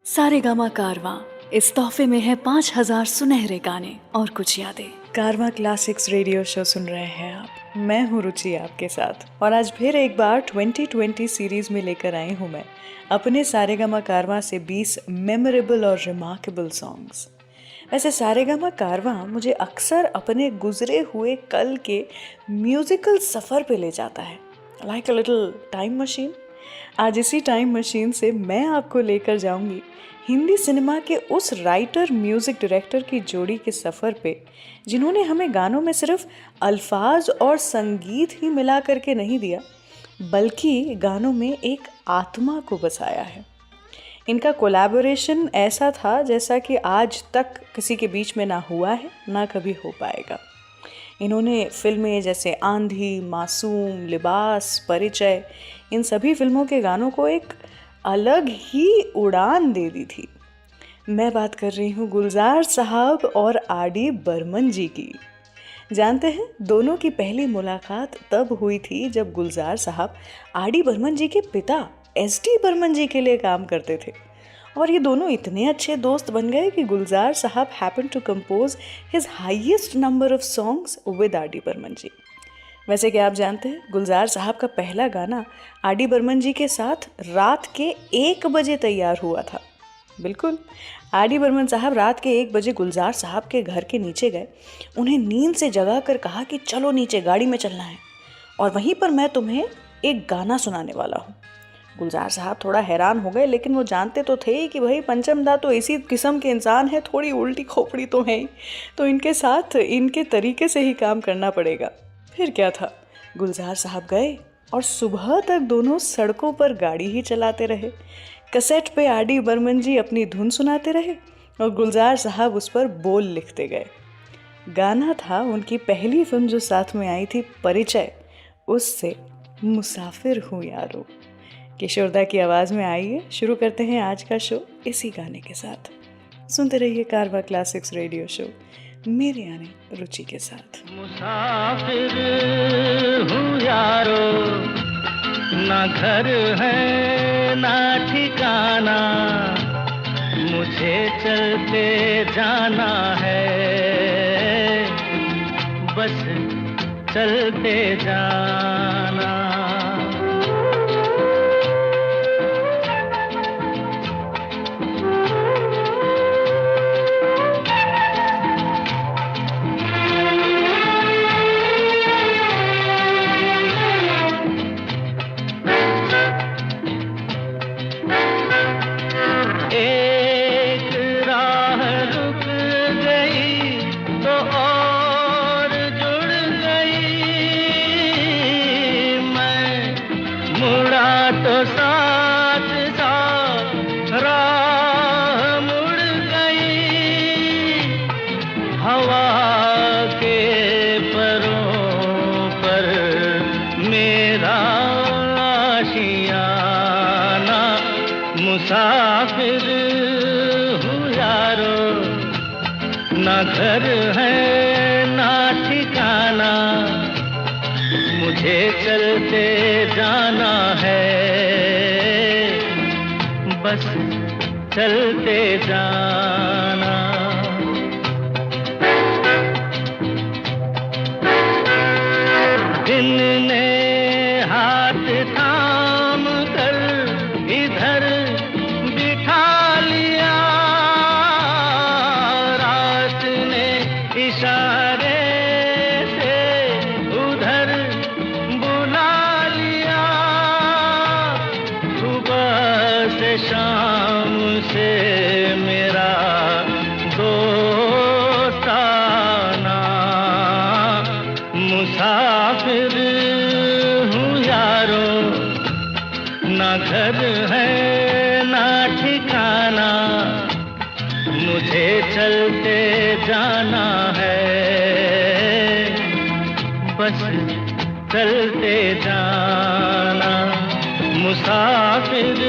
सारेगामा कारवां, इस तोहफे में है 5,000 सुनहरे गाने और कुछ यादें। कारवां क्लासिक्स रेडियो शो सुन रहे हैं आप। मैं हूँ रुचि आपके साथ और आज फिर एक बार 2020 सीरीज में लेकर आई हूँ मैं अपने सारेगामा कारवां से 20 मेमोरेबल और रिमार्केबल सॉन्ग्स। वैसे सारेगामा कारवां मुझे अक्सर अपने गुजरे हुए कल के म्यूजिकल सफ़र पे ले जाता है, like a little time machine. आज इसी टाइम मशीन से मैं आपको लेकर जाऊंगी हिंदी सिनेमा के उस राइटर म्यूज़िक डायरेक्टर की जोड़ी के सफ़र पे, जिन्होंने हमें गानों में सिर्फ अल्फाज और संगीत ही मिला करके नहीं दिया, बल्कि गानों में एक आत्मा को बसाया है। इनका कोलैबोरेशन ऐसा था जैसा कि आज तक किसी के बीच में ना हुआ है, ना कभी हो पाएगा। इन्होंने फिल्में जैसे आंधी, मासूम, लिबास, परिचय, इन सभी फिल्मों के गानों को एक अलग ही उड़ान दे दी थी। मैं बात कर रही हूँ गुलजार साहब और आर.डी. बर्मन जी की। जानते हैं, दोनों की पहली मुलाकात तब हुई थी जब गुलजार साहब आर.डी. बर्मन जी के पिता एस.डी. बर्मन जी के लिए काम करते थे और ये दोनों इतने अच्छे दोस्त बन गए कि गुलजार साहब happen to compose his highest number of songs with R D. Burman ji. वैसे क्या आप जानते हैं, गुलजार साहब का पहला गाना आर.डी. बर्मन जी के साथ रात के 1 बजे तैयार हुआ था। बिल्कुल, आर.डी. बर्मन साहब रात के 1 बजे गुलजार साहब के घर के नीचे गए, उन्हें नींद से जगा कर कहा कि चलो नीचे, गाड़ी में चलना है और वहीं पर मैं तुम्हें एक गाना सुनाने वाला हूँ। गुलजार साहब थोड़ा हैरान हो गए, लेकिन वो जानते तो थे कि भाई पंचम दा तो इसी किस्म के इंसान है, थोड़ी उल्टी खोपड़ी तो है ही, तो इनके साथ इनके तरीके से ही काम करना पड़ेगा। फिर क्या था, गुलजार साहब गए और सुबह तक दोनों सड़कों पर गाड़ी ही चलाते रहे। कैसेट पे आर.डी. बर्मन जी अपनी धुन सुनाते रहे और गुलजार साहब उस पर बोल लिखते गए। गाना था उनकी पहली फिल्म जो साथ में आई थी, परिचय, उससे मुसाफिर हूँ यारो। किशोरदा की आवाज़ में आइए, शुरू करते हैं आज का शो इसी गाने के साथ। सुनते रहिए कारवां क्लासिक्स रेडियो शो, मेरे यानी रुचि के साथ। मुसाफिर हूँ यारो, ना घर है ना ठिकाना, मुझे चलते जाना है, बस चलते जाना। मुसाफिर हूँ यारो, ना घर है ना ठिकाना, मुझे चलते जाना है, बस चलते जाना। दिन ने हाथ थाम कर इधर बिठा लिया, रात ने इशारे से उधर बुला लिया, सुबह से शाम से मेरा दोस्ताना। मुसाफिर हूँ यारो, ना घर है ना ठिकाना, मुझे चलते जाना है, बस चलते जाना। मुसाफिर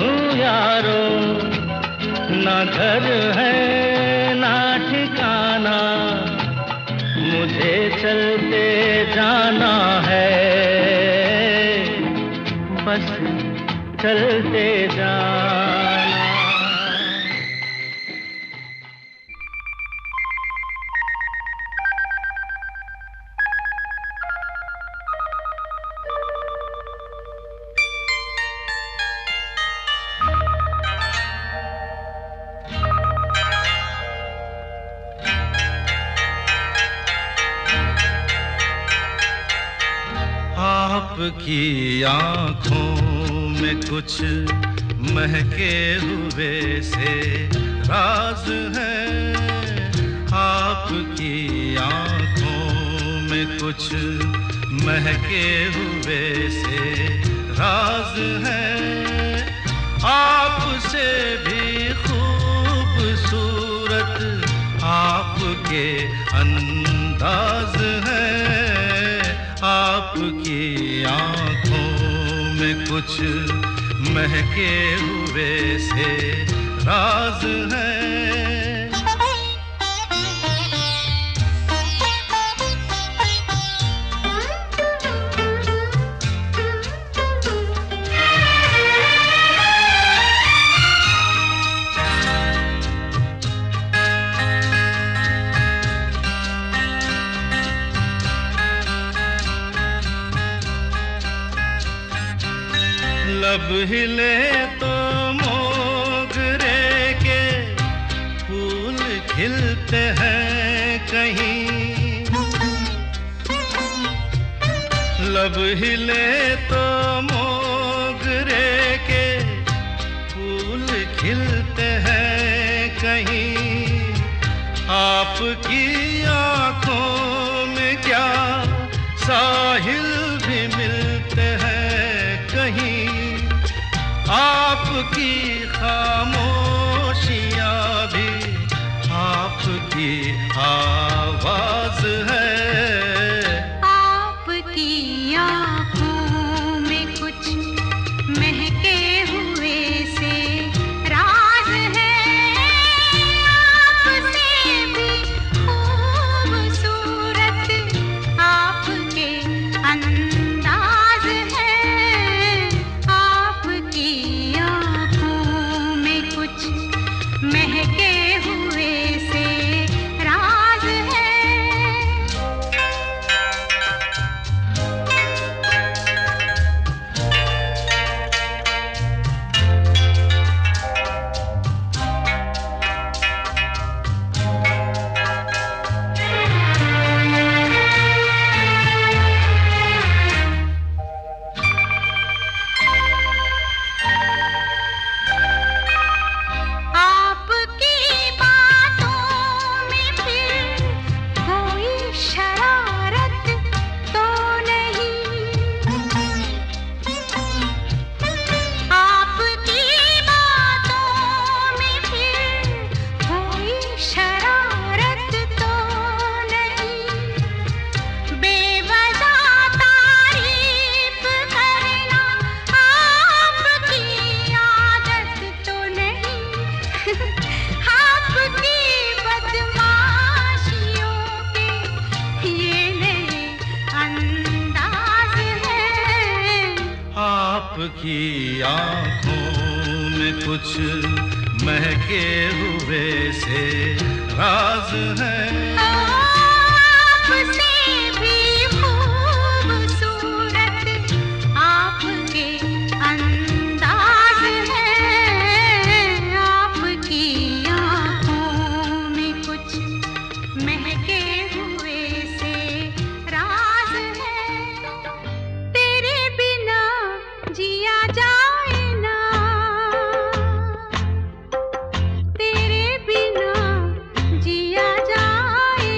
हूँ यारो, ना घर है ना ठिकाना, मुझे चलते जाना है, बस चलते जाना। आपकी आँखों में कुछ महके हुए से राज है, आपकी आँखों में कुछ महके हुए से राज है, आपसे भी खूबसूरत आपके अंदाज है, आपकी आँखों में कुछ महके हुए से राज है। लब हिले तो मोगरे के फूल खिलते हैं कहीं, लब हिले तो मोगरे के फूल खिलते हैं कहीं, आपकी आँखों में क्या साहिल भी मिलते हैं कहीं, आपकी खामोशियाँ भी आपकी आवाज है, आपकी आँखों में कुछ महके हुए से राज है, आपसे भी खूबसूरत आपके अंदाज है, आपकी आँखों में कुछ महके हुए से राज है। आपकी बातों में फिर कोई शरारत तो नहीं, आपकी बातों में फिर कोई शरारत तो नहीं, बेवजह तारीफ करना आपकी आदत तो नहीं, आपकी बदमाशियों के ये नए अंदाज है, आपकी आँखों में कुछ महके हुए से राज है, आपसे भी खूबसूरत आपके अंदाज है, आपकी आँखों में कुछ महके हुए से राज है, तेरे बिना जिया जाए ना, तेरे बिना जिया जाए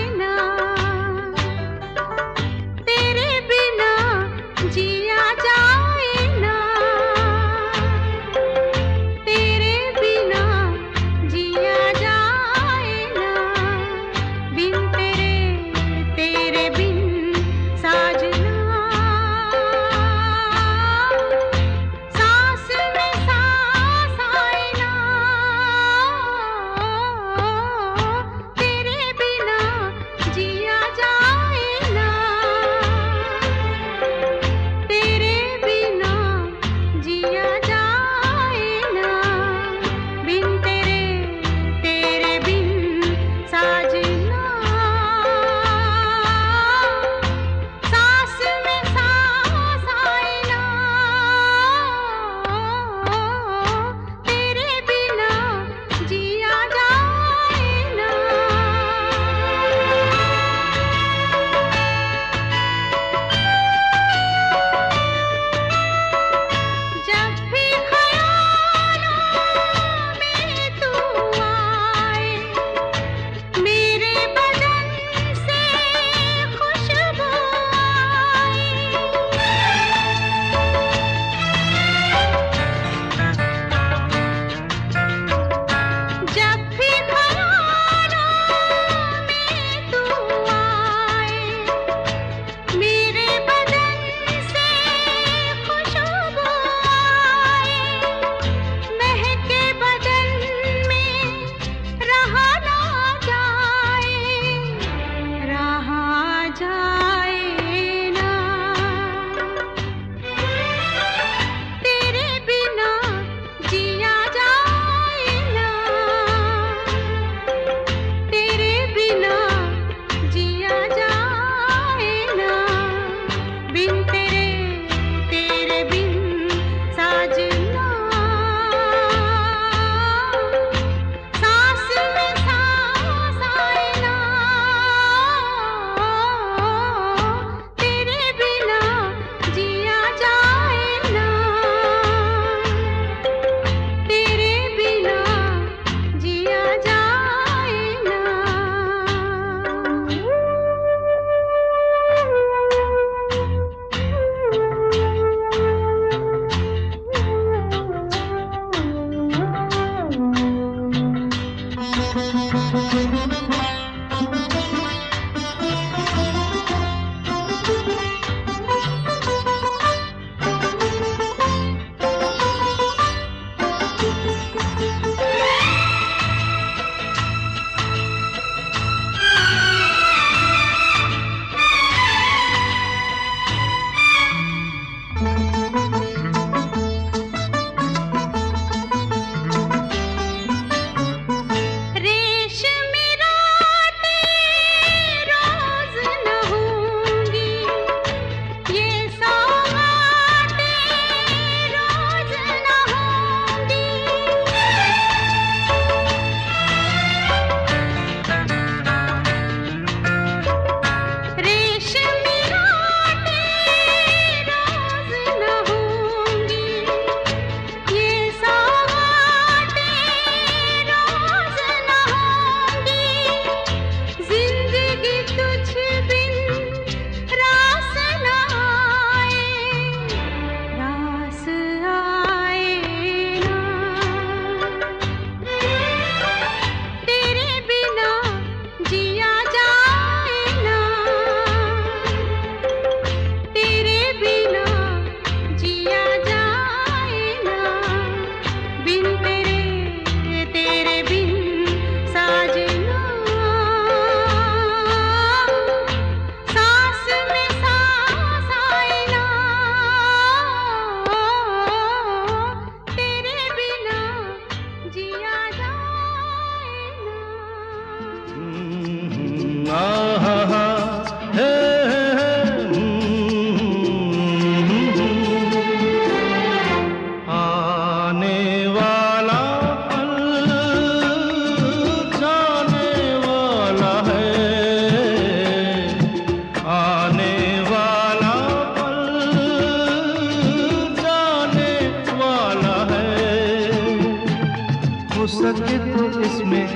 सके तो इसमें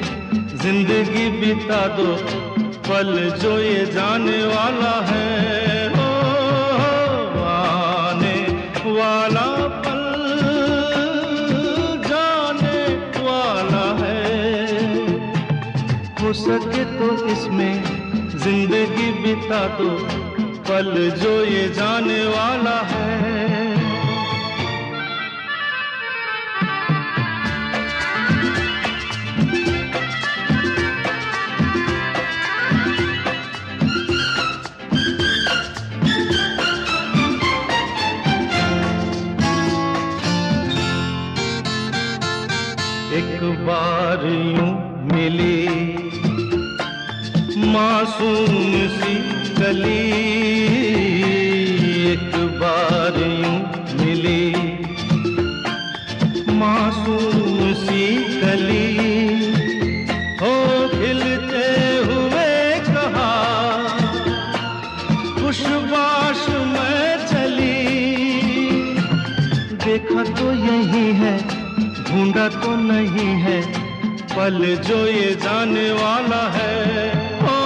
जिंदगी बिता दो, पल जो ये जाने वाला है। ओ, आने वाला पल जाने वाला है। हो सके तो इसमें जिंदगी बिता दो, पल जो ये जाने वाला है। एक बार यूं मिली मासूम सी कली, एक बार यूं मिली मासूम सी कली, हो खिलते हुए कहा खुशबाश में चली। देखा तो यही है, ढूंढा तो नहीं है, पल जो ये जाने वाला है। ओ,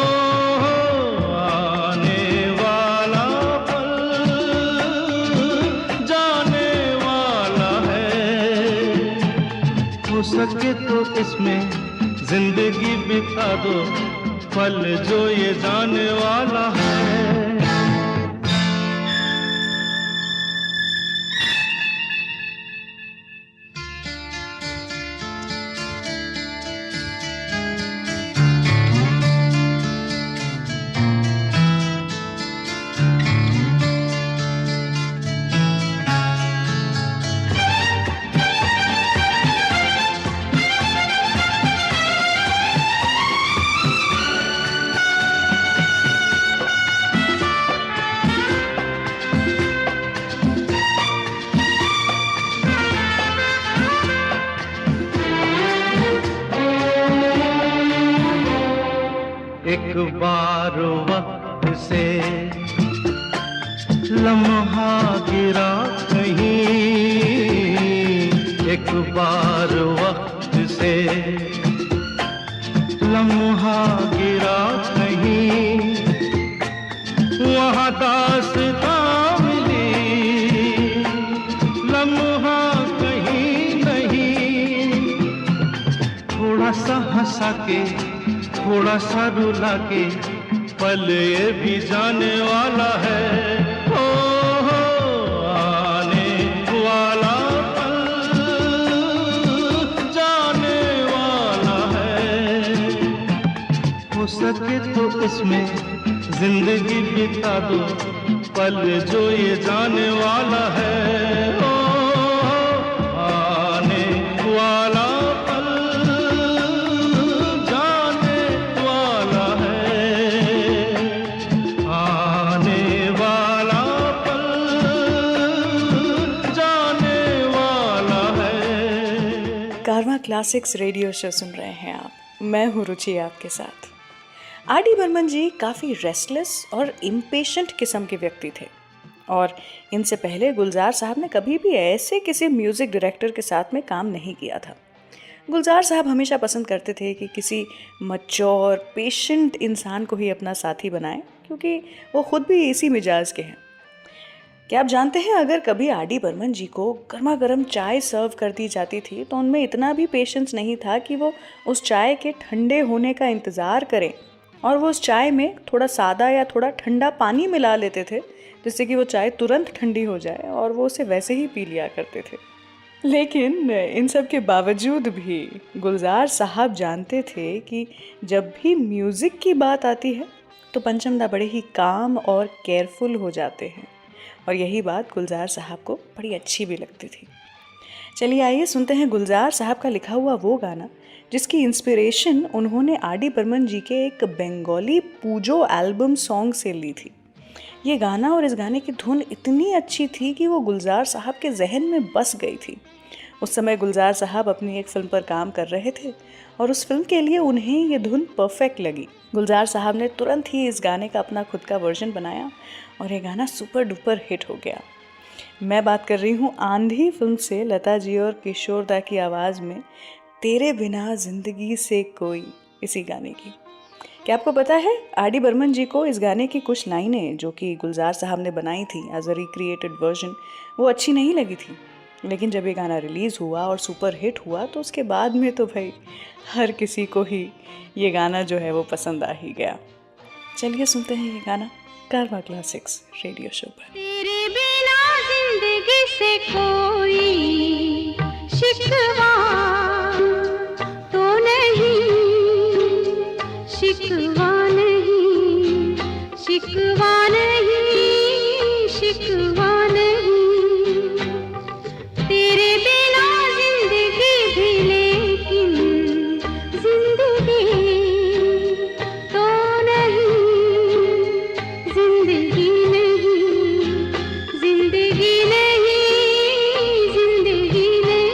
आने वाला पल जाने वाला है। हो सके तो इसमें जिंदगी बिता दो, पल जो ये जाने वाला है। एक बार वक्त से लम्हा गिरा कहीं, एक बार वक्त से लम्हा गिरा कहीं, वहाँ दास्तां मिली लम्हा कहीं नहीं। थोड़ा थोड़ा सा हंसा के, थोड़ा सा रुला के, पल ये भी जाने वाला है। हो आने वाला पल जाने वाला है। हो सके तो इसमें जिंदगी बिता दो, पल जो ये जाने वाला है। ओ आने वाला पल जाने वाला है, आने वाला पल जाने वाला है। कारवां क्लासिक्स रेडियो शो सुन रहे हैं आप, मैं हूँ रुचि आपके साथ। आर.डी. बर्मन जी काफ़ी रेस्टलेस और इम्पेशेंट किस्म के व्यक्ति थे, और इनसे पहले गुलजार साहब ने कभी भी ऐसे किसी म्यूज़िक डायरेक्टर के साथ में काम नहीं किया था। गुलजार साहब हमेशा पसंद करते थे कि किसी मैच्योर पेशेंट इंसान को ही अपना साथी बनाएं, क्योंकि वो खुद भी इसी मिजाज के हैं। क्या आप जानते हैं, अगर कभी आर.डी. बर्मन जी को गर्मा गर्म चाय सर्व कर दी जाती थी तो उनमें इतना भी पेशेंस नहीं था कि वो उस चाय के ठंडे होने का इंतज़ार करें, और वो उस चाय में थोड़ा सादा या थोड़ा ठंडा पानी मिला लेते थे, जिससे कि वो चाय तुरंत ठंडी हो जाए और वो उसे वैसे ही पी लिया करते थे। लेकिन इन सब के बावजूद भी गुलजार साहब जानते थे कि जब भी म्यूज़िक की बात आती है तो पंचमदा बड़े ही काम और केयरफुल हो जाते हैं, और यही बात गुलजार साहब को बड़ी अच्छी भी लगती थी। चलिए आइए सुनते हैं गुलजार साहब का लिखा हुआ वो गाना जिसकी इंस्पिरेशन उन्होंने आर.डी. बर्मन जी के एक बंगाली पूजो एल्बम सॉन्ग से ली थी। ये गाना और इस गाने की धुन इतनी अच्छी थी कि वो गुलजार साहब के जहन में बस गई थी। उस समय गुलजार साहब अपनी एक फिल्म पर काम कर रहे थे और उस फिल्म के लिए उन्हें ये धुन परफेक्ट लगी। गुलजार साहब ने तुरंत ही इस गाने का अपना खुद का वर्जन बनाया और ये गाना सुपर डुपर हिट हो गया। मैं बात कर रही हूँ आंधी फिल्म से लता जी और किशोर दा की आवाज़ में तेरे बिना जिंदगी से कोई, इसी गाने की। क्या आपको पता है, आर.डी. बर्मन जी को इस गाने की कुछ लाइनें जो कि गुलजार साहब ने बनाई थी एज अ रिक्रिएटेड वर्जन, वो अच्छी नहीं लगी थी। लेकिन जब ये गाना रिलीज़ हुआ और सुपर हिट हुआ तो उसके बाद में तो भाई हर किसी को ही ये गाना जो है वो पसंद आ ही गया। चलिए सुनते हैं ये गाना कारवां क्लासिक्स रेडियो शो पर। तेरे बिना जिंदगी से कोई शिकवा तो नहीं, शिकवा नहीं, शिकवा नहीं, शिकवा नहीं। तेरे बिना जिंदगी भी लेकिन जिंदगी तो नहीं, जिंदगी नहीं, जिंदगी नहीं, जिंदगी नहीं।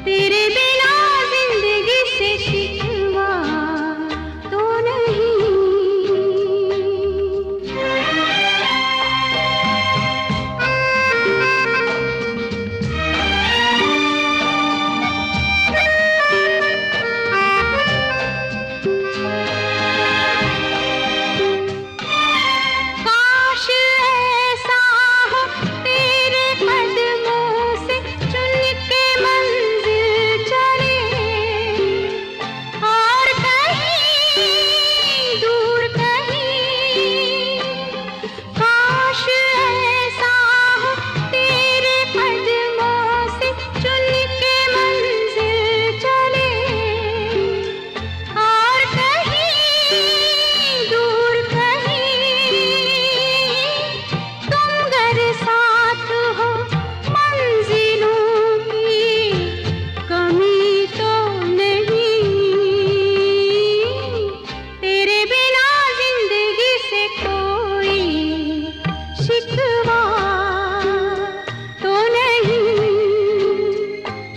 तेरे बिना जिंदगी से शिकवा तो नहीं। काश ऐसा हो तेरे कदमों से चुन के मंजिल चले, और कहीं दूर कहीं। काश ऐसा हो तेरे कदमों से चुन के मंजिल चले, और कहीं दूर कहीं। तुम अगर साथ हो मंजिलों की कमी तो नहीं। तेरे बिना जिंदगी से कोई शिकवा तो नहीं,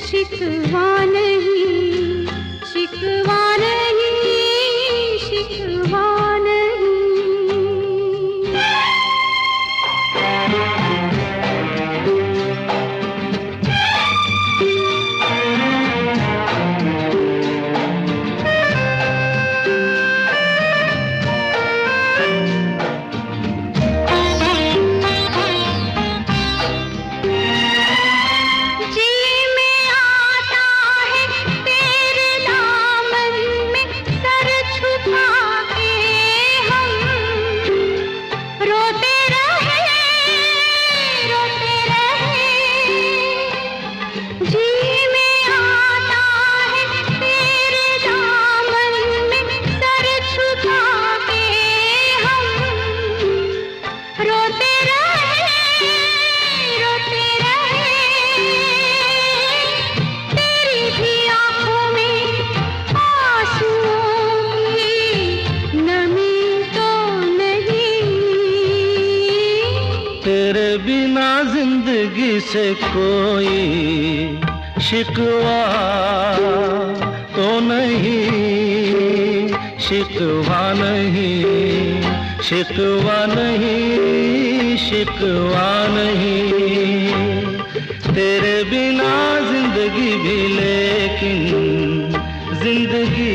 शिकवा नहीं, शिकवा नहीं, शिकवा नहीं। जी में आता है से कोई शिकवा तो नहीं, शिकवा नहीं, शिकवा नहीं, शिकवा नहीं। तेरे बिना जिंदगी भी लेकिन जिंदगी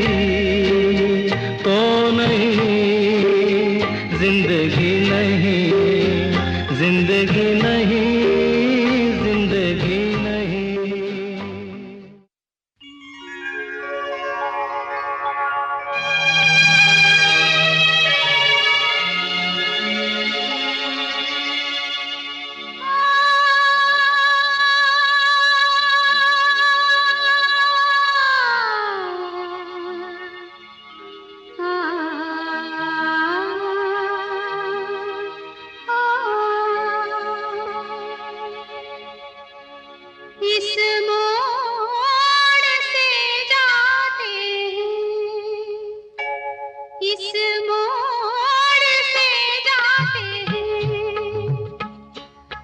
तो नहीं, जिंदगी नहीं, जिंदगी नहीं, जिंदगी नहीं। इस मोड़ से जाते हैं, इस मोड़ से जाते हैं,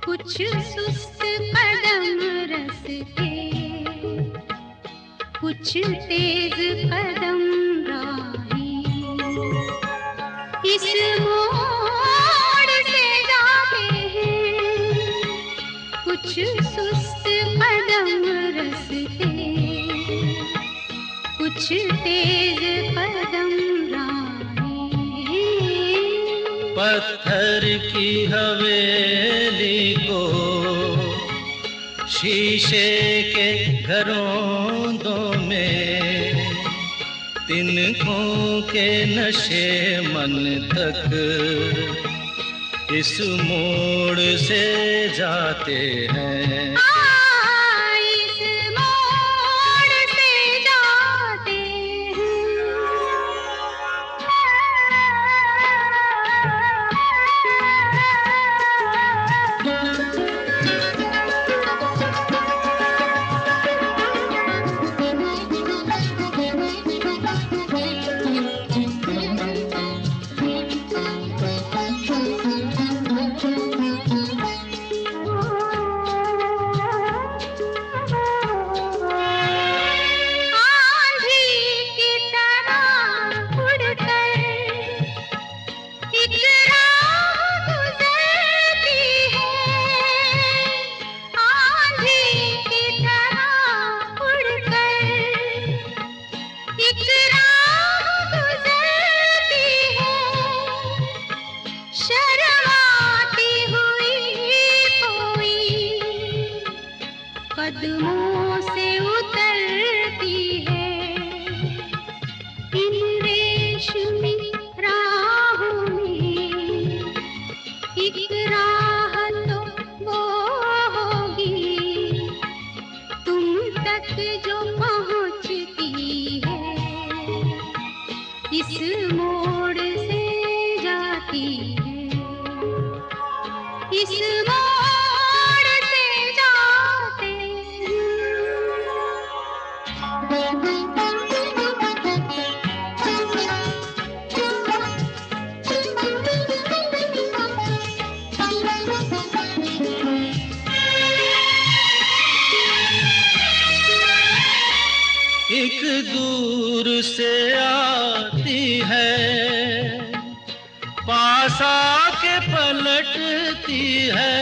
कुछ सुस्त कदम रस्ते, कुछ तेज कदम राही। इस मोड़ से जाते हैं, कुछ सुस्त कदम रस्ते, कुछ तेज कदम राही। पत्थर की हवेली को शीशे के घरों में, तिनकों के नशे मन तक इस मोड़ से जाते हैं। इस मोड़ से जाते कदमों से उतरती है, इन रेशमी राहों में एक राह तो वो होगी, तुम तक जो पहुंचती है, इस मोड़ से जाती है, इस मोड़ से जाते एक दूर से आती है, पास आके पलटती है।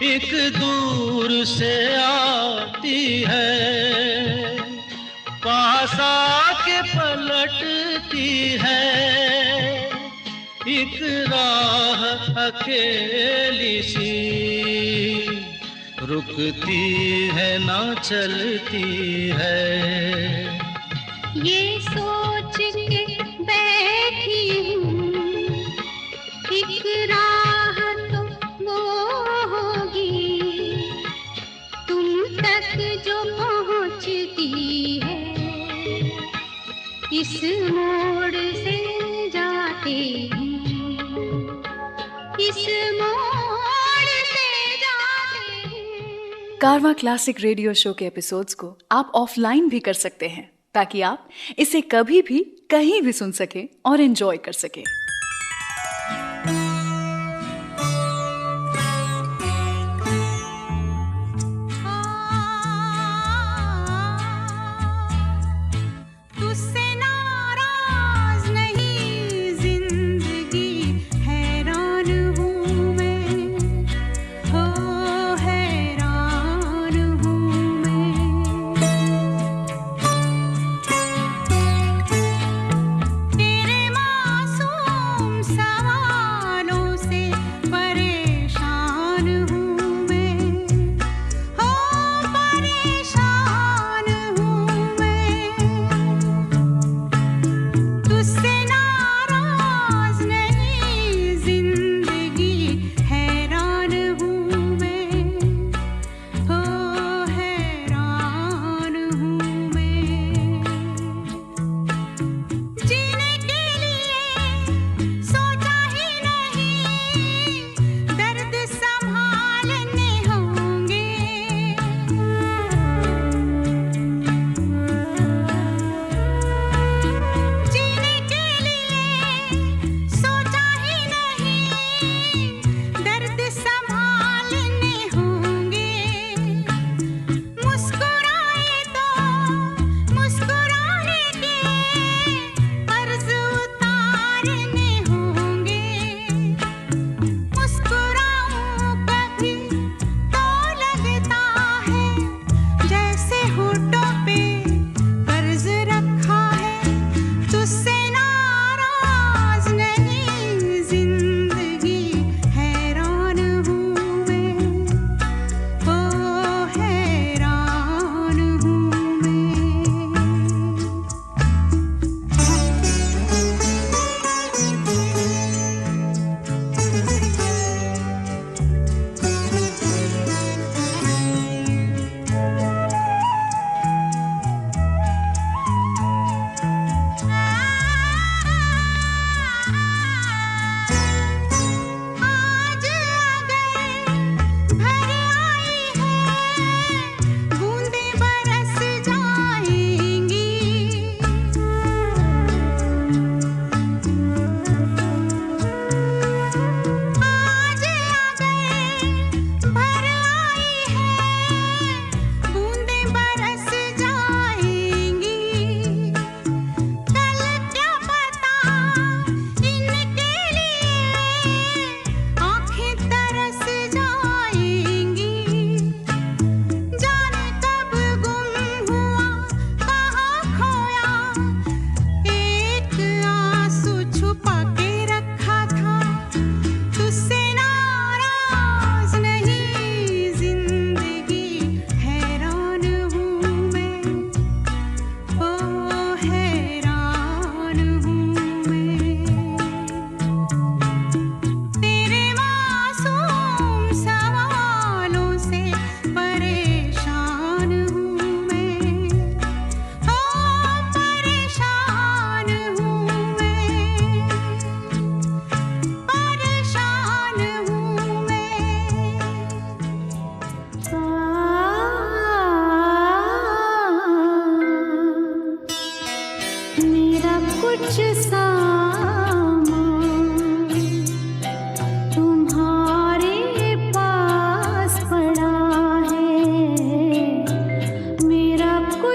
एक दूर से आती है, पास आके पलटती है। एक राह अकेली सी रुकती है ना चलती है। ये सोच के बैठी हूँ, एक राह तो वो होगी, तुम तक जो पहुँचती है, इस मोड़ से जाते हैं, इस मोड़ से जाते हैं। कारवां क्लासिक रेडियो शो के एपिसोड्स को आप ऑफलाइन भी कर सकते हैं, ताकि आप इसे कभी भी कहीं भी सुन सके और एंजॉय कर सके।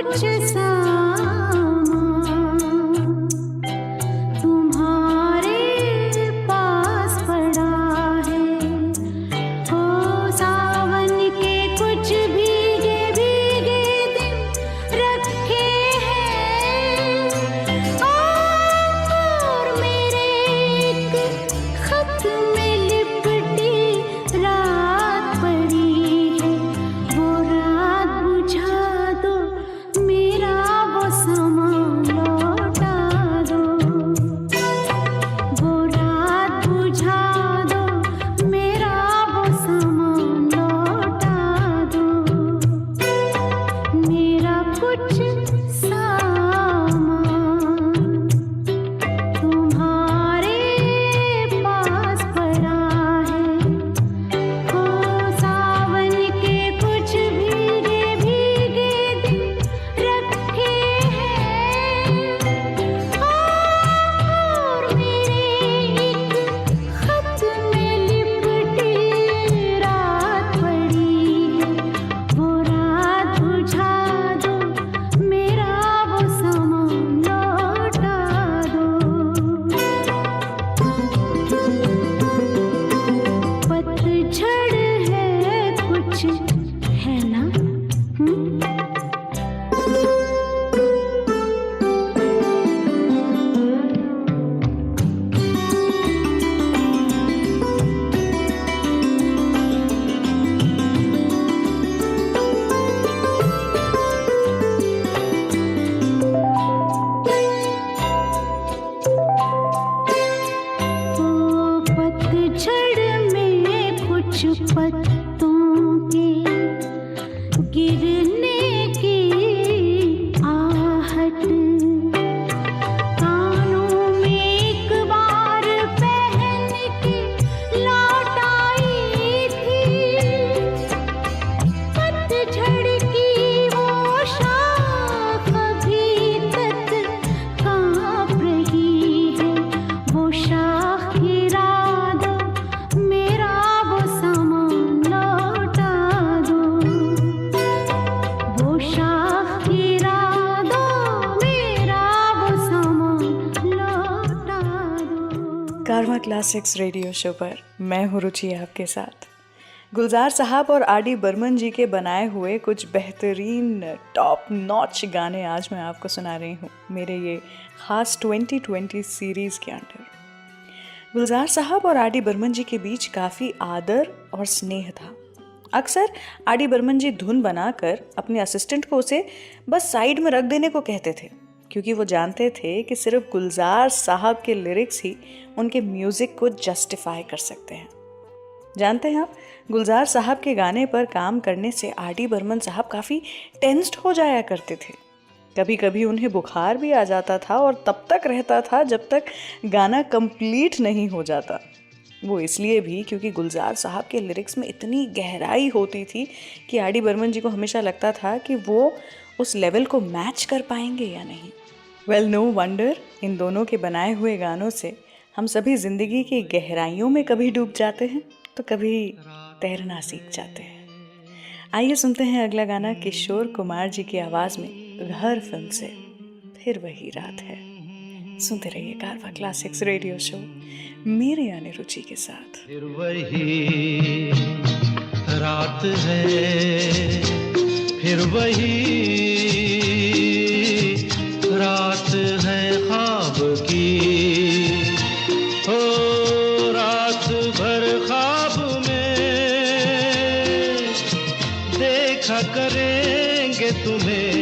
कुछ तुम्हारे पास पड़ा है। ओ सावन के कुछ भीगे भीगे दिन रखे हैं, और मेरे एक खत में लिपटी रात पड़ी है। वो रात बुझा दो, मेरा वो समा लौटा दो। वो रात बुझा दो, मेरा वो समा लौटा दो। मेरा कुछ सामान तुम्हारे पास पड़ा है। ओ सावन के कुछ भीगे भीगे दिन रखे हैं, और मेरे एक खत में लिपटी रात पड़ी है। वो रात बुझा दो, मेरा वो समा लौटा दो। पतझड़ है कुछ, है ना? ओ पतझड़ में कुछ पत्तों के गिरने की आहट, कानों में एक बार पहन के लौट आई थी। पतझड़ की वो शाख अभी तक कांप रही है। वो शाख गिरा दो, मेरा वो सामान लौटा दो। वो शाख गिरा दो, मेरा वो सामान लौटा दो। कारवा क्लासिक्स रेडियो शो पर मैं हूँ रुचि आपके साथ। गुलजार साहब और आर डी बर्मन जी के बनाए हुए कुछ बेहतरीन टॉप नॉच गाने आज मैं आपको सुना रही हूँ मेरे ये ख़ास 2020 सीरीज़ के अंडर। गुलजार साहब और आर डी बर्मन जी के बीच काफ़ी आदर और स्नेह था। अक्सर आर डी बर्मन जी धुन बनाकर अपने असिस्टेंट को उसे बस साइड में रख देने को कहते थे, क्योंकि वो जानते थे कि सिर्फ गुलजार साहब के लिरिक्स ही उनके म्यूज़िक को जस्टिफाई कर सकते हैं। जानते हैं आप, गुलजार साहब के गाने पर काम करने से आर डी बर्मन साहब काफ़ी टेंस्ड हो जाया करते थे। कभी कभी उन्हें बुखार भी आ जाता था और तब तक रहता था जब तक गाना कंप्लीट नहीं हो जाता। वो इसलिए भी क्योंकि गुलजार साहब के लिरिक्स में इतनी गहराई होती थी कि आर डी बर्मन जी को हमेशा लगता था कि वो उस लेवल को मैच कर पाएंगे या नहीं। वेल, नो वंडर इन दोनों के बनाए हुए गानों से हम सभी जिंदगी की गहराइयों में कभी डूब जाते हैं तो कभी तैरना सीख जाते हैं। आइए सुनते हैं अगला गाना किशोर कुमार जी की आवाज़ में घर फिल्म से फिर वही रात है। सुनते रहिए कारवा क्लासिक्स रेडियो शो मेरे यानी रुचि के साथ। फिर वही रात है, फिर वही रात है ख्वाब की। हो रात भर ख्वाब में देखा करेंगे तुम्हें,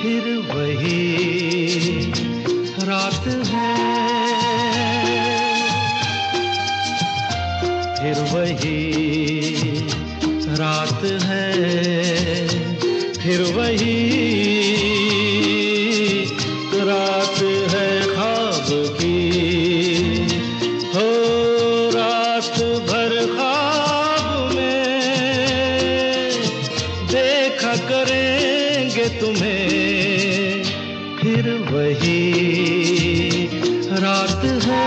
फिर वही रात है, फिर वही रात है, फिर वही रात है ख्वाब की। हो रात भर ख्वाब में देखा करेंगे तुम्हें, फिर वही रात है।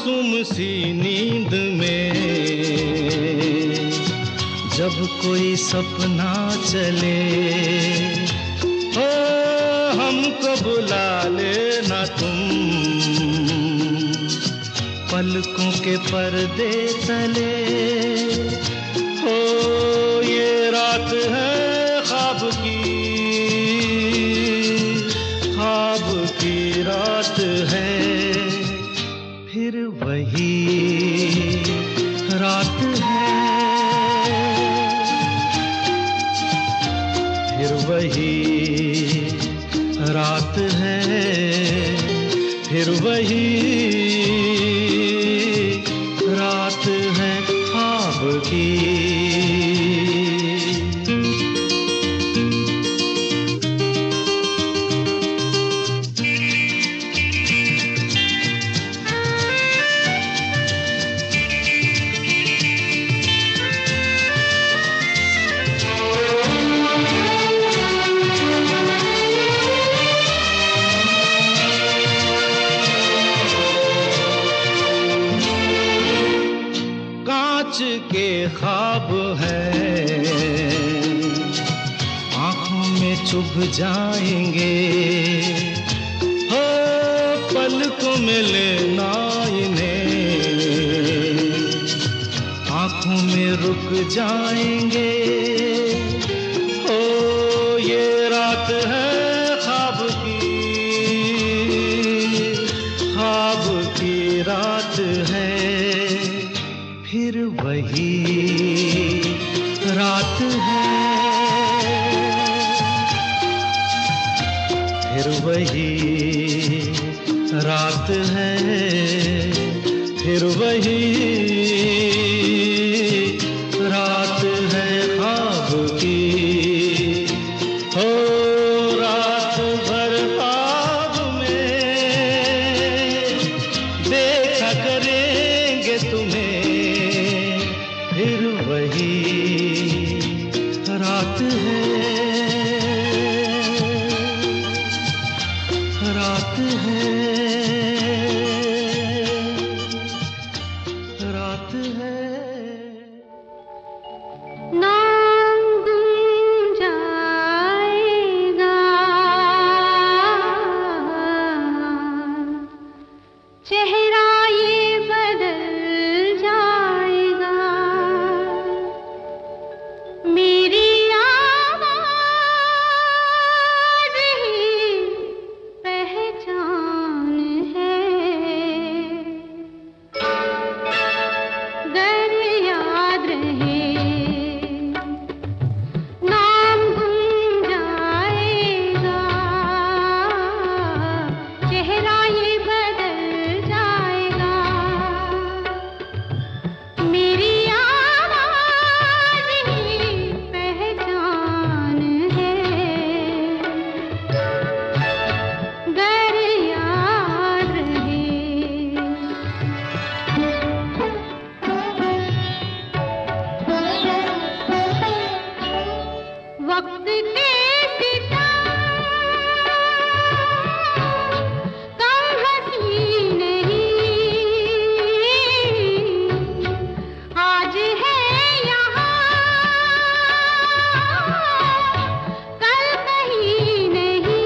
मासूम सी नींद में जब कोई सपना चले, हो हमको बुला लेना तुम पलकों के पर्दे तले। हो ये रात है ख्वाब की रात है, फिर वही रात है, फिर वही रात है, फिर वही रात है ख्वाब की। के ख्वाब है आँखों में चुभ जाएंगे, हो पलकों में लेना इन्हें आँखों में रुक जाएंगे। हो ये रात है ख्वाब की रात है, फिर वही रात है, फिर वही रात है, फिर वही रात है ख्वाब की। हो रात भर ख्वाब में देखा करेंगे तुम्हें, फिर वही रात है, रात है, रात है। नाम गुम जाएगा, चेहरा ये बदल जाएगा, मेरी आवाज़ ही पहचान है। गर याद रहे नाम गुम जाएगा, चेहरा ये बदल जाएगा, मेरी आवाज़ ही पहचान है। गर याद रहे वक्त के सितारे कम हंसी नहीं, आज है यहाँ कल कहीं नहीं,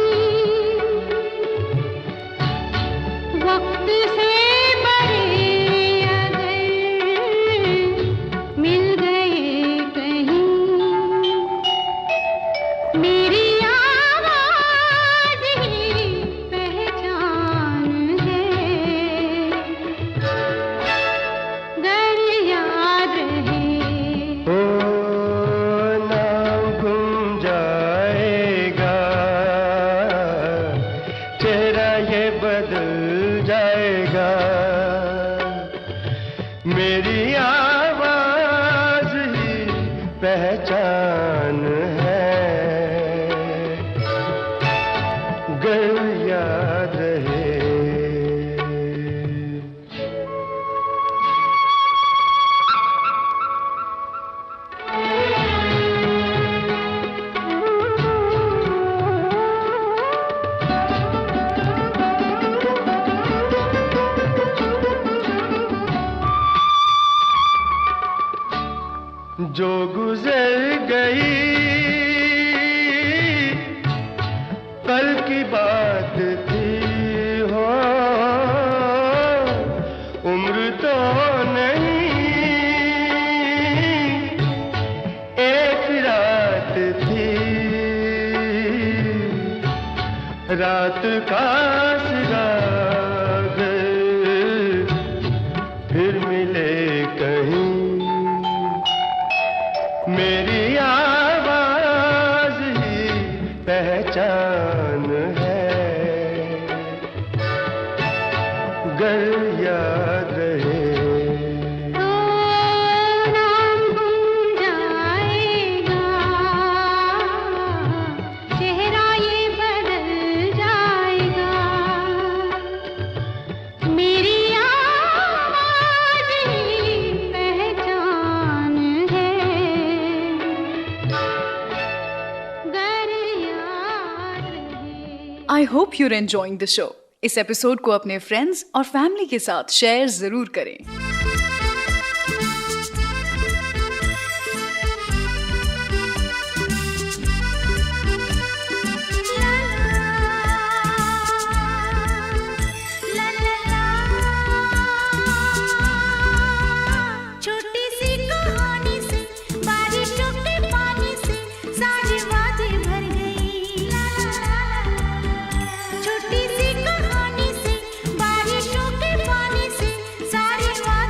वक्त से बड़े अगर मिल गए कहीं, मेरी आवाज़ ही पहचान है। गर याद रहे ओ नाम गुम जाएगा, चेहरा ये बदल जाएगा, मेरी आवाज़ ही पहचान है। रात का सिराग फिर मिले कहीं, मेरी आवाज ही पहचान है, गर याद रहे। तो नाम गुम जाएगा, चेहरा ये बदल जाएगा, मेरी आवाज ही पहचान है, गर याद रहे। I hope your enjoying the show. इस एपिसोड को अपने फ्रेंड्स और फैमिली के साथ शेयर जरूर करें। छोटी सी कहानी से, बारिशों के पानी से सारे वादे भर गई। छोटी सी कहानी से, बारिशों के पानी से सारे वादे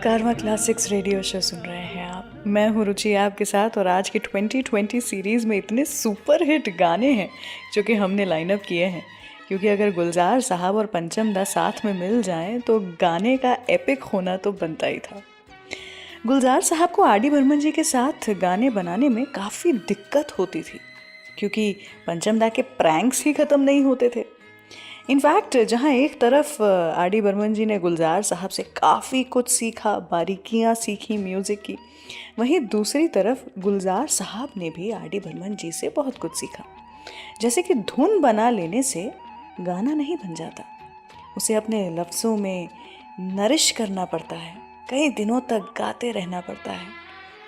कारवा क्लासिक्स रेडियो शो सुन रहे हैं आप। मैं हूँ रुचि आपके साथ और आज की 2020 सीरीज़ में इतने सुपर हिट गाने हैं जो कि हमने लाइनअप किए हैं, क्योंकि अगर गुलजार साहब और पंचम दा साथ में मिल जाएं तो गाने का एपिक होना तो बनता ही था। गुलजार साहब को आर डी बर्मन जी के साथ गाने बनाने में काफ़ी दिक्कत होती थी, क्योंकि पंचम दा के प्रैंक्स ही ख़त्म नहीं होते थे। इनफैक्ट जहाँ एक तरफ आर डी बर्मन जी ने गुलजार साहब से काफ़ी कुछ सीखा, बारीकियाँ सीखी म्यूज़िक की, वहीं दूसरी तरफ गुलजार साहब ने भी आर डी बर्मन जी से बहुत कुछ सीखा। जैसे कि धुन बना लेने से गाना नहीं बन जाता, उसे अपने लफ्ज़ों में नरिश करना पड़ता है, कई दिनों तक गाते रहना पड़ता है,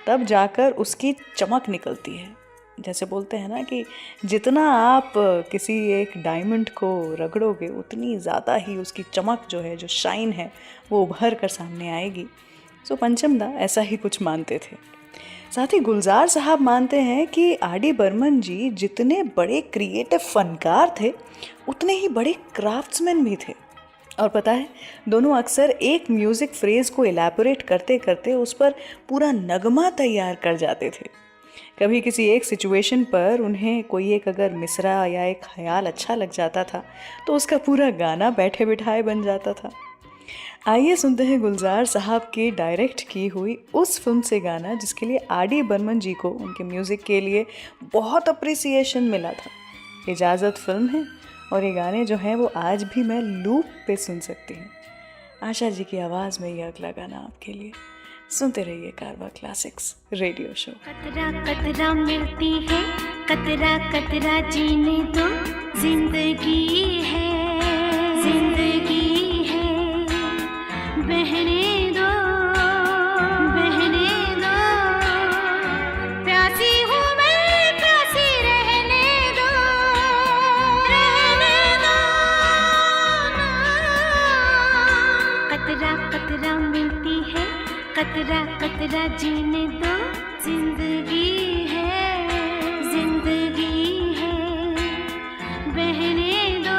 तब जाकर उसकी चमक निकलती है। जैसे बोलते हैं ना कि जितना आप किसी एक डायमंड को रगड़ोगे उतनी ज़्यादा ही उसकी चमक जो है, जो शाइन है, वो उभर कर सामने आएगी। सो पंचम दा ऐसा ही कुछ मानते थे। साथ ही गुलजार साहब मानते हैं कि आर डी बर्मन जी जितने बड़े क्रिएटिव फनकार थे उतने ही बड़े क्राफ्ट्समैन भी थे। और पता है, दोनों अक्सर एक म्यूज़िक फ्रेज़ को एलैबोरेट करते करते उस पर पूरा नगमा तैयार कर जाते थे। कभी किसी एक सिचुएशन पर उन्हें कोई एक अगर मिसरा या एक ख्याल अच्छा लग जाता था तो उसका पूरा गाना बैठे बिठाए बन जाता था। आइए सुनते हैं गुलजार साहब की डायरेक्ट की हुई उस फिल्म से गाना जिसके लिए आर डी बर्मन जी को उनके म्यूज़िक के लिए बहुत अप्रिसिएशन मिला था। इजाज़त फिल्म है और ये गाने जो हैं वो आज भी मैं लूप पे सुन सकती हूँ। आशा जी की आवाज़ में ये अगला गाना आपके लिए। सुनते रहिए कारवा क्लासिक्स रेडियो शो। कतरा कतरा मिलती है, कतरा कतरा जीने दो, जिंदगी है, जिंदगी है, बहने दो, बहने दो, प्यासी हूँ मैं, प्यासी रहने दो, रहने दो। कतरा कतरा मिलती है, कतरा कतरा जीने दो, जिंदगी है, जिंदगी है, बहने दो,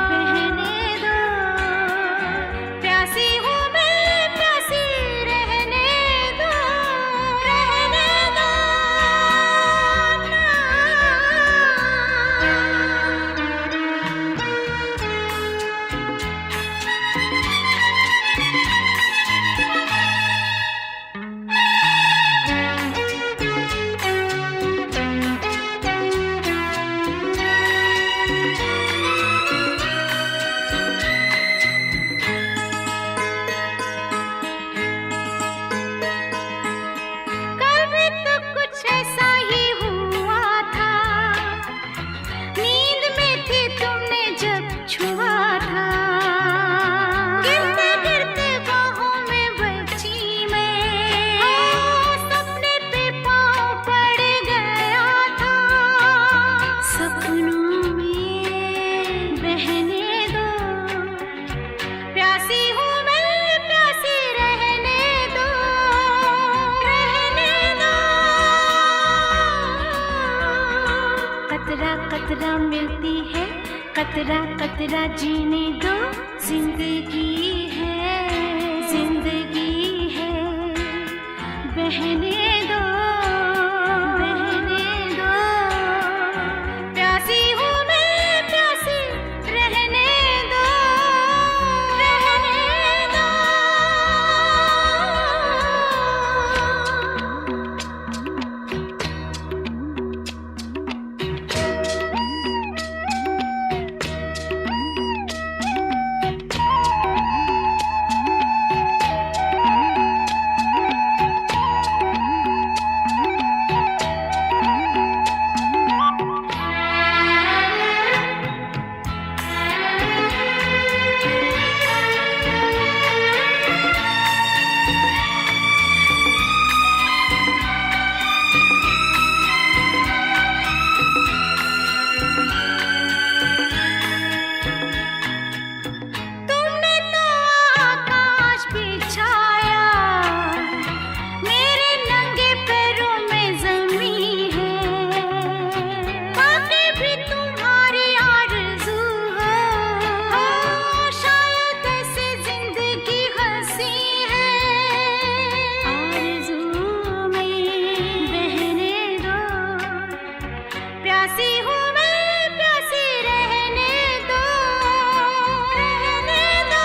बहने दो, प्यासी हूँ मैं, प्यासी रहने दो, रहने दो। कल भी तो कुछ ऐसा ही हुआ था, नींद में थी तुमने जब छुआ था, गिरते गिरते बाहों में बची मैं, सपने पे पाँव पड़ गया था, सपनों में बहने दो, प्यासी हूँ मैं, प्यासी रहने दो, रहने दो। कतरा कतरा मिलती है, कतरा कतरा जीने दो, जिंदगी है, जिंदगी है, बहने दो, बहने दो, प्यासी हूँ मैं, प्यासी रहने दो, रहने दो। प्यासी हूँ मैं, प्यासी रहने दो, रहने दो।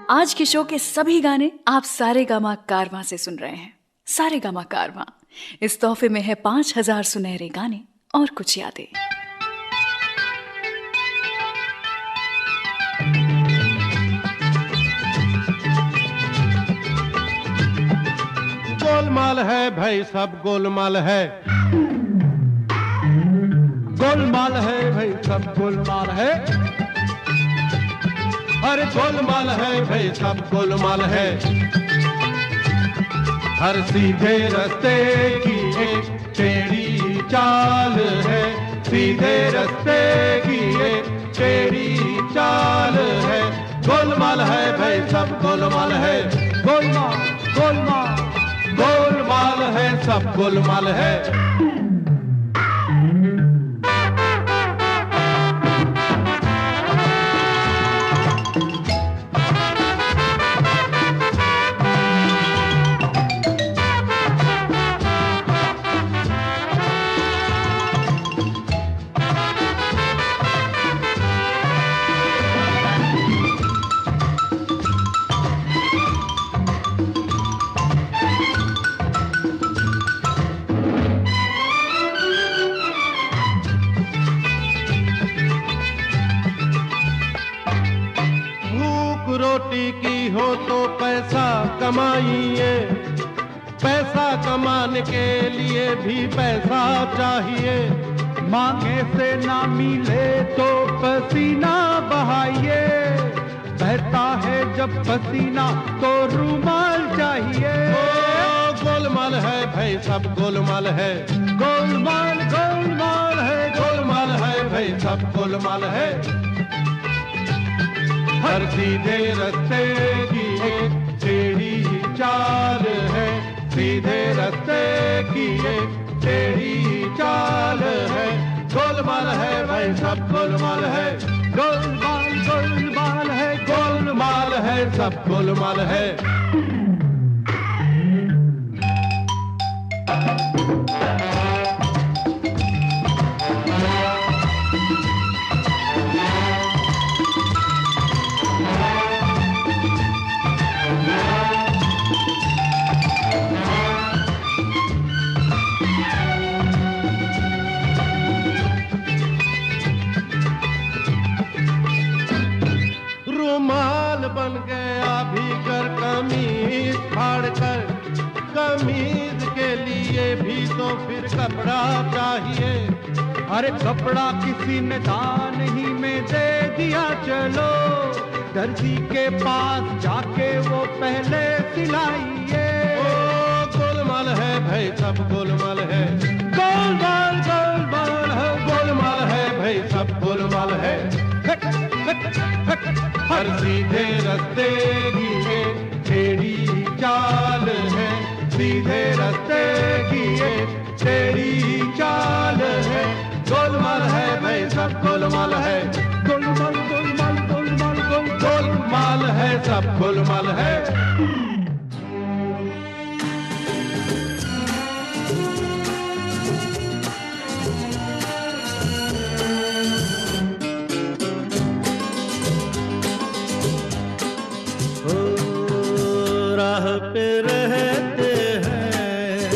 आज के शो के सभी गाने आप सारेगामा कारवां से सुन रहे हैं। सारेगामा कारवां, इस तोहफे में है 5000 सुनहरे गाने और कुछ यादें। गोलमाल है भाई, सब गोलमाल है। गोलमाल है भाई, सब गोलमाल है। अरे गोलमाल है भाई, सब गोलमाल है। हर सीधे रास्ते की एक टेढ़ी चाल है, सीधे रास्ते की एक टेढ़ी चाल है। गोलमाल है भाई, सब गोलमाल है। गोलमाल गोलमाल गोलमाल है, सब गोलमाल है। रोटी की हो तो पैसा कमाइए, पैसा कमाने के लिए भी पैसा चाहिए। मांगे से ना मिले तो पसीना बहाइए, बहता है जब पसीना तो रूमाल चाहिए। गोलमाल है भाई, सब गोलमाल है। गोलमाल गोलमाल है, गोलमाल है भाई, सब गोलमाल है। हर सीधे रास्ते की एक टेढ़ी चाल है, सीधे रास्ते की एक टेढ़ी चाल है। गोलमाल है भाई, सब गोलमाल है। गोलमाल गोलमाल है, गोलमाल है, सब गोलमाल है। रुमाल बन गया भीतर कमीज फाड़ कर, कमीज के लिए भी तो फिर कपड़ा चाहिए। अरे कपड़ा किसी ने दान ही में दे दिया, चलो दर्जी के पास जाके वो पहले सिलाइए। गोलमाल है भाई, सब गोलमाल है। गोलमाल गोलमाल है, गोलमाल है भाई, सब गोलमाल है। हर सीधे रास्ते की एक टेढ़ी चाल है, सीधे रास्ते की एक टेढ़ी चाल है। गोलमाल है भाई, सब गोलमाल है। गोलमाल गोलमाल गोलमाल गोलमाल है, सब गोलमाल है। राह पे रहते हैं,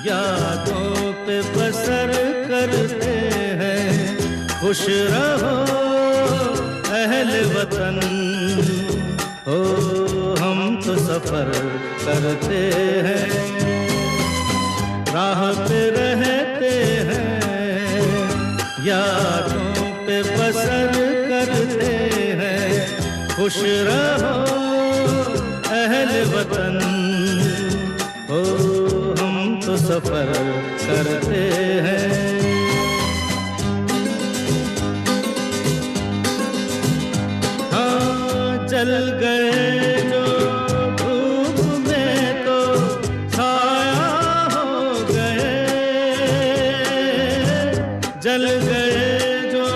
यादों पे बसर करते हैं। खुश रहो अहले वतन, हो हम तो सफर करते हैं। राह पे रहते हैं, यादों पे बसर करते हैं। खुश रहो अहले वतन, हो हम तो सफर करते हैं। हाँ जल गए जो धूप में तो छाया हो गए, जल गए जो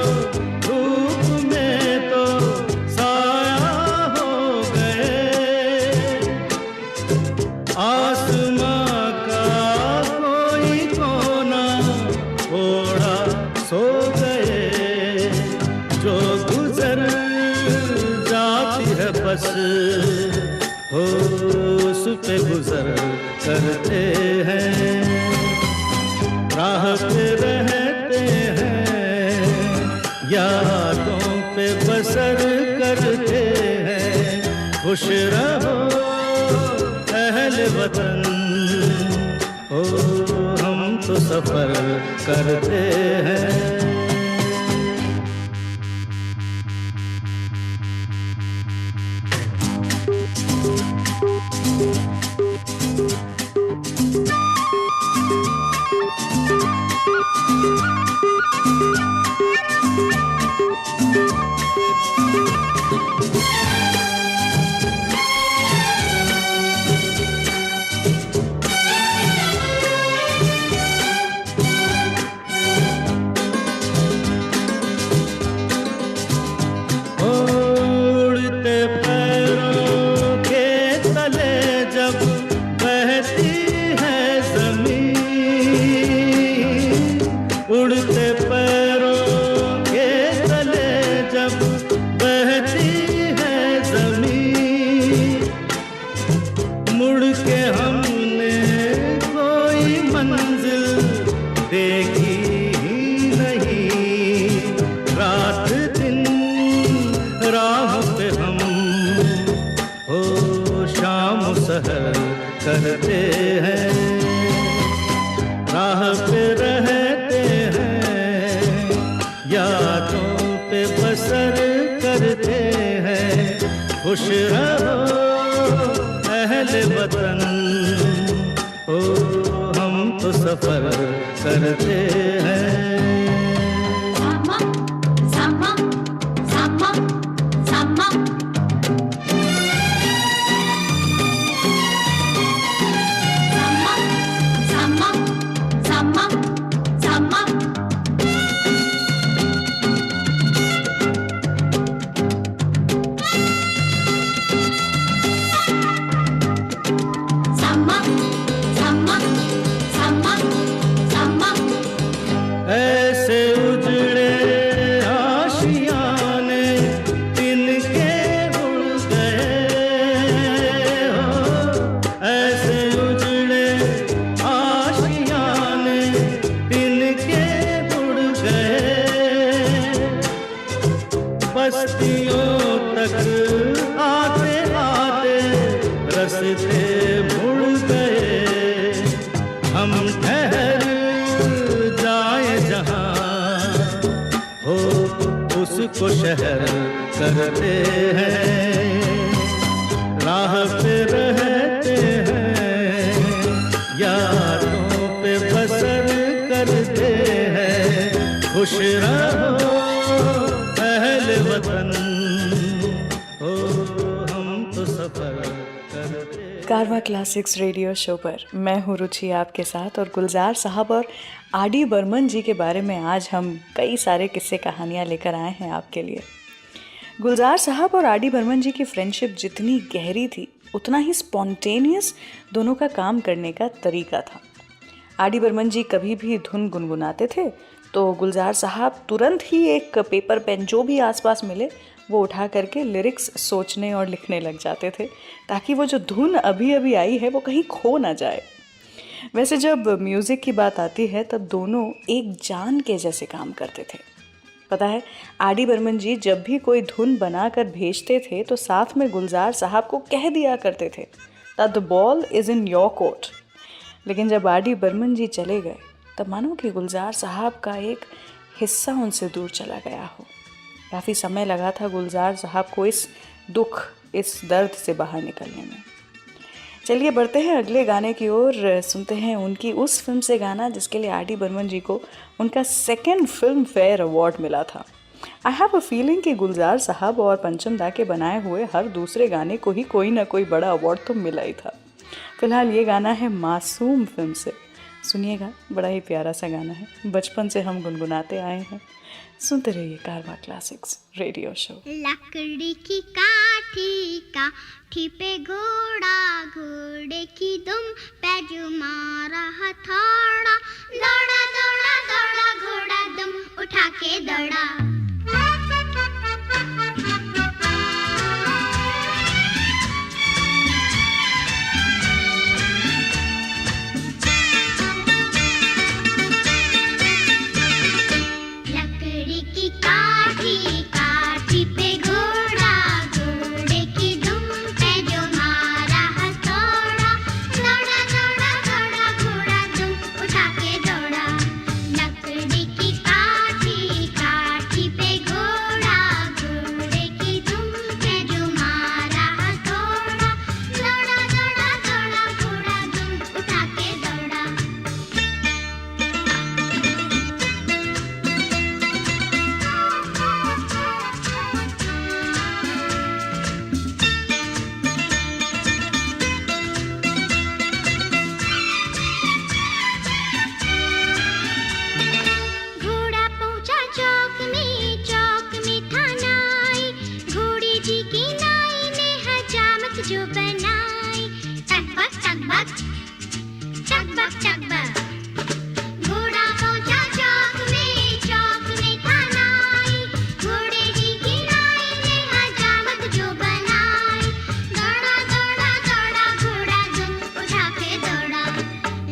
धूप में तो छाया हो गए। आसमां का कोई कोना ओढ़ा सो गए, जो गुजर जाती है बस हो उस पे गुजर करते हैं, राह पे रहते हैं, यादों पे बसर करते हैं। खुश रहो अहल वतन, हो हम तो सफर करते हैं। करते हैं, राह पे रहते हैं, यादों पे बसर करते हैं। खुश रहो अहले वतन, हो हम तो सफर करते हैं। ऐसे उजड़े आशियाने तिनके उड़ गए हो, ऐसे उजड़े आशियाने तिनके उड़ गए। बस्तियों तक आते आते रस्ते मुड़ गए। हम ठहर जाए जहाँ हो उसको शहर करते हैं, राह पे रहते हैं, यादों पे बसर करते हैं। खुश रहो अहले वतन, हो हम तो सफर करते हैं। कारवां क्लासिक्स रेडियो शो पर मैं हूँ रुचि आपके साथ, और गुलजार साहब और आर.डी. बर्मन जी के बारे में आज हम कई सारे किस्से कहानियाँ लेकर आए हैं आपके लिए। गुलजार साहब और आर.डी. बर्मन जी की फ्रेंडशिप जितनी गहरी थी उतना ही स्पॉन्टेनियस दोनों का काम करने का तरीका था। आर.डी. बर्मन जी कभी भी धुन गुनगुनाते थे तो गुलजार साहब तुरंत ही एक पेपर पेन जो भी आसपास मिले वो उठा करके लिरिक्स सोचने और लिखने लग जाते थे, ताकि वो जो धुन अभी अभी आई है वो कहीं खो ना जाए। वैसे जब म्यूज़िक की बात आती है तब दोनों एक जान के जैसे काम करते थे। पता है, आर.डी. बर्मन जी जब भी कोई धुन बना कर भेजते थे तो साथ में गुलजार साहब को कह दिया करते थे that the ball is in your court. लेकिन जब आर.डी. बर्मन जी चले गए तब मानो कि गुलजार साहब का एक हिस्सा उनसे दूर चला गया हो। काफ़ी समय लगा था गुलजार साहब को इस दुख, इस दर्द से बाहर निकलने में। चलिए बढ़ते हैं अगले गाने की ओर, सुनते हैं उनकी उस फिल्म से गाना जिसके लिए आर.डी. बर्मन जी को उनका 2nd फिल्म फेयर अवार्ड मिला था। आई हैव अ फीलिंग कि गुलजार साहब और पंचम दा के बनाए हुए हर दूसरे गाने को ही कोई ना कोई बड़ा अवार्ड तो मिला ही था। फिलहाल ये गाना है मासूम फिल्म से, सुनिएगा, बड़ा ही प्यारा सा गाना है, बचपन से हम गुनगुनाते आए हैं। सुनते रहिए कारवां क्लासिक्स रेडियो शो। लकड़ी की काठी पे घोड़ा, घोड़े की दुम पे जुमारा हथौड़ा, दौड़ा दौड़ा दौड़ा घोड़ा दुम उठा के दौड़ा। टकबक टकबक टकबक घोड़ा पहुंचा चौक में था नाई घोड़े जी की नाई ने हजामत जो बनाई दौड़ा दौड़ा दौड़ा घोड़ा दुम उठा के दौड़ा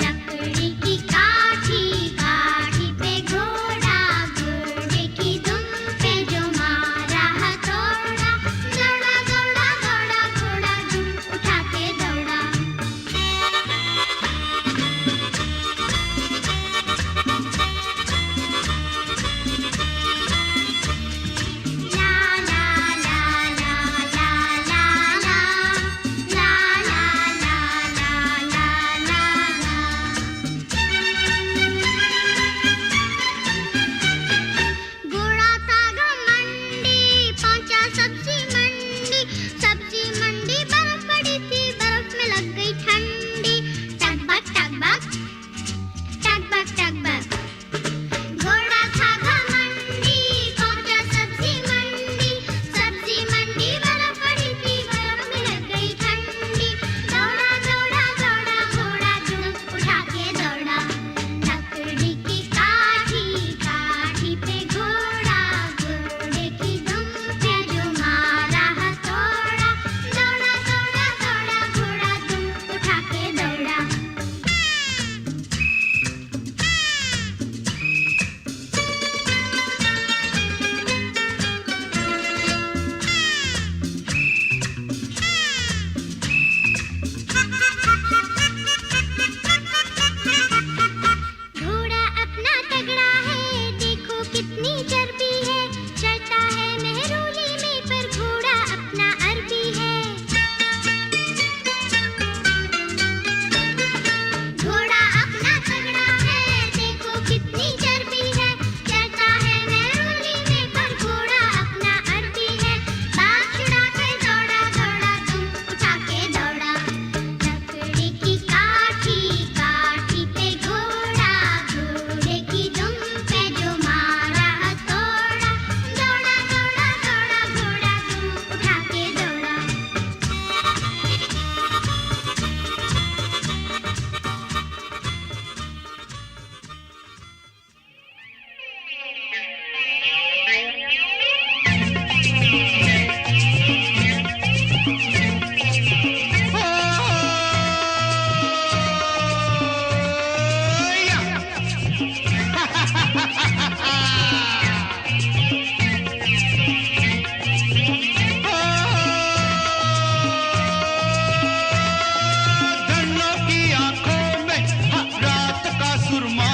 लकड़ी की काठी काठी पे घोड़ा घोड़े की दुम पे जो मारा हथौड़ा दौड़ा दौड़ा दौड़ा घोड़ा दुम उठा के दौड़ा घोड़ा था घमंडी पहुंचा सब्जी मंडी बर्फ पड़ी थी बर्फ में लग गई ठंडी टकबक टकबक टकबक टकबक घोड़ा था घमंडी पहुंचा सब्जी मंडी बर्फ पड़ी थी बर्फ में लग गई ठंडी दौड़ा दौड़ा दौड़ा घोड़ा दुम उठा के दौड़ा लकड़ी की काठी काठी पे घोड़ा घोड़े की दुम पे जो मारा हथौड़ा दौड़ा दौड़ा दौड़ा घोड़ा दुम उठा के दौड़ा घोड़ा अपना तगड़ा है देखो कितनी चर्बी है चलता है मेहरोली में पर घोड़ा अपना अरबी है घोड़ा अपना तगड़ा है देखो कितनी चर्बी है चलता है मेहरोली में पर घोड़ा अपना अरबी है बात छुड़ा के दौड़ा दौड़ा तुम उठा के दौड़ा लकड़ी की काठी काठी पे घोड़ा घोड़े की दुम पे जो मारा हथौड़ा दौड़ा दौड़ा दौड़ा घोड़ा दुम उठा के दौड़ा धन्नों की आंखों में रात का सुरमा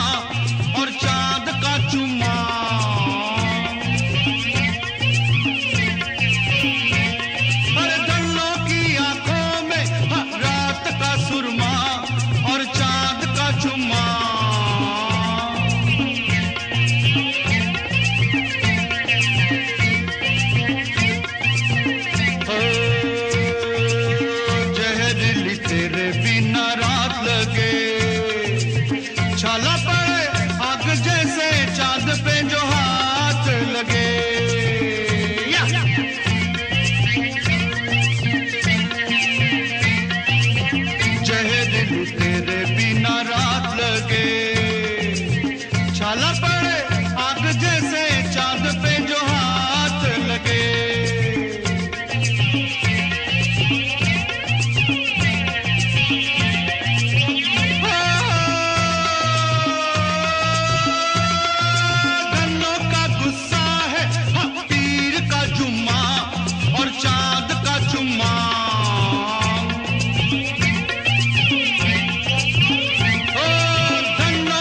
और चांद का चुम्मा अरे धन्नों की आंखों में रात का सुरमा और चांद का चुम्मा जहरीली तेरे बिना रात लगे छाला पड़े आग जैसे चांद पे जो हाथ लगे जहरीली तेरे बिना रात लगे छाला पड़े आग जैसे चांद पे जो हाथ लगे धन्नों का गुस्सा है पीर का जुम्मा और चांद का चुम्मा धन्नों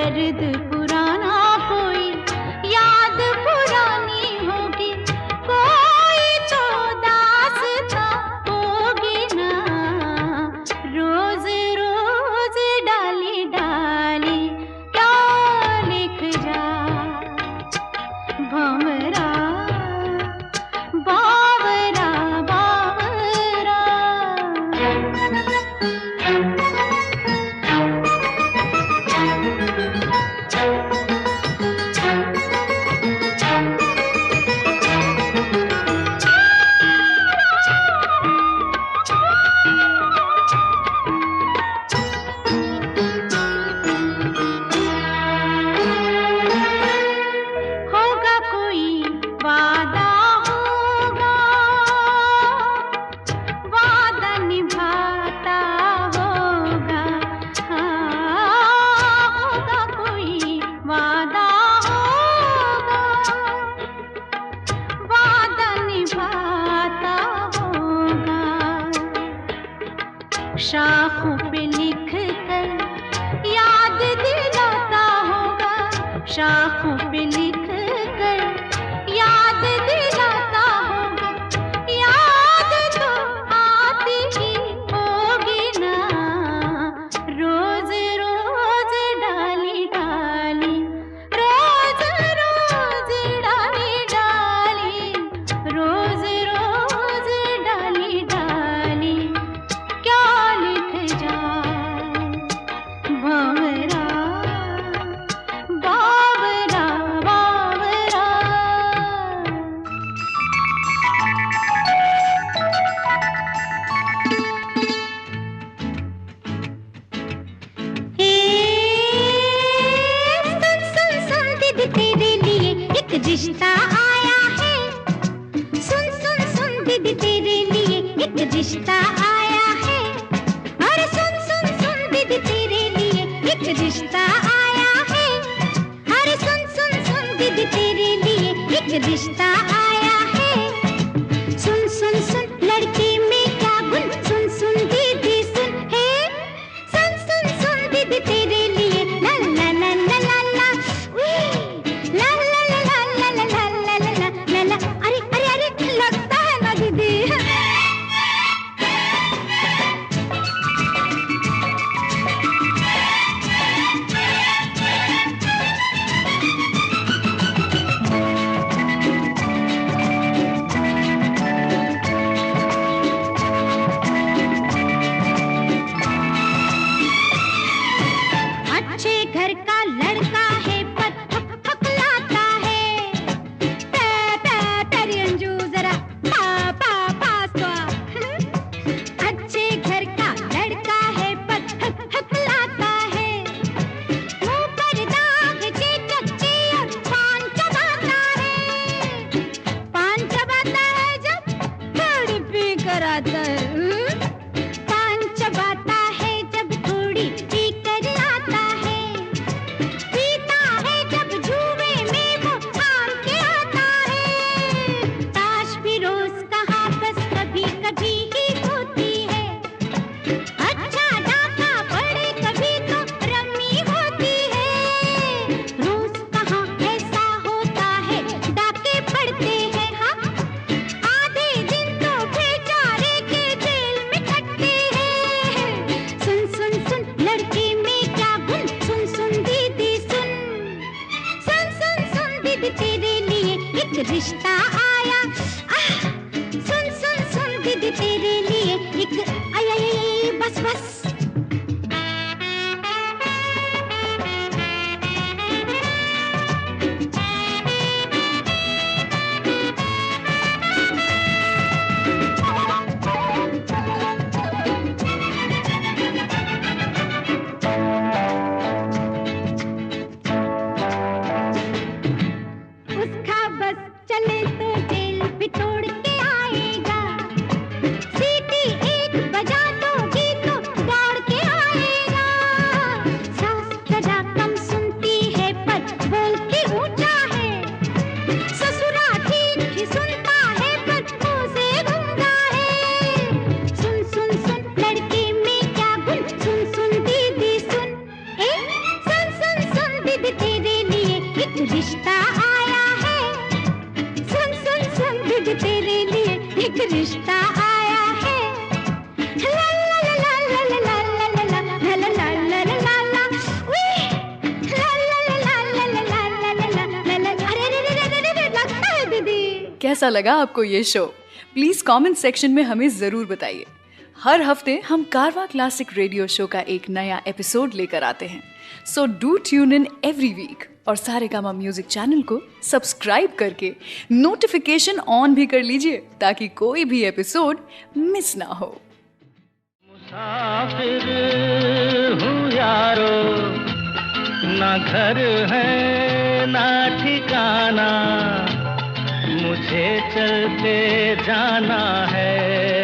दर्द पुराना कोई याद पुरानी होगी, कोई तो दास्तां होगी ना। रोज रोज डाली डाली क्या लिख जा भंवरा बावरा बावरा। होगा कोई वादा होगा, वादा निभाता होगा। हाँ, होगा कोई वादा होगा, वादा निभाता होगा। शाखों पे लिख कर याद दिलाता होगा, शाखों पे लिख कर याद दिलाता होगा। याद तो आती ही होगी ना। रोज रोज डाली डाली, रोज रोज डाली डाली, रोज रोज डाली डाली क्या लिख जाए भंवरा बावरा बावरा। हे सुन सुन सुन दीदी तेरे लिए एक रिश्ता आया है। सुन सुन सुन दीदी तेरे लिए एक रिश्ता आया है। अरे सुन सुन सुन दीदी तेरे लिए एक रिश्ता आया है। अरे सुन सुन सुन दीदी तेरे लिए एक रिश्ता आया है। सुन सुन सुन लड़के में क्या गुण, सुन सुन दीदी सुन है। सुन सुन सुन दीदी तेरे लिए ला ला ला ला ला ला, उई, ला ला ला ला ला ला ला ला ला ला ला। अरे अरे अरे लगता है ना दीदी। अच्छे घर का लड़का है पर हकलाता है। तेरी अंजू जरा पा पा पास तो आ। अच्छे घर का लड़का है पर हकलाता है। मुंह पर दाग के चच्चे और पान चबाता है। पान चबाता है जब थोड़ी पी कर आता है। पान चबाता है जब थोड़ी पी कर आता है। पीता है जब जुए में वो हार के आता है। ताश भी रोज कहाँ बस कभी कभी ही होती है। अच्छा डाका पड़े कभी तो रम्मी होती है। रोज कहाँ ऐसा होता है, डाके पड़ते हैं। हाँ, आधे दिन तो बेचारे के जेल में कटते हैं। सुन सुन सुन लड़के में क्या गुण, सुन सुन दीदी सुन। सुन सुन सुन दीदी तेरे लिए एक रिश्ता आया। सुन सुन सुन दीदी तेरे लिए एक आई आई आई बस बस। उसका बस चले तो जेल भी तोड़ के आएगा। सीटी एक बजा दोगी तो कैसा लगा आपको ये शो? प्लीज कमेंट सेक्शन में हमें जरूर बताइए। हर हफ्ते हम कारवा क्लासिक रेडियो शो का एक नया एपिसोड लेकर आते हैं, so do tune in every week और सारेगामा म्यूजिक चैनल को सब्सक्राइब करके नोटिफिकेशन ऑन भी कर लीजिए ताकि कोई भी एपिसोड मिस ना हो। मुसाफिर हूँ यारो, ना घर है ना ठिकाना, मुझे चलते जाना है।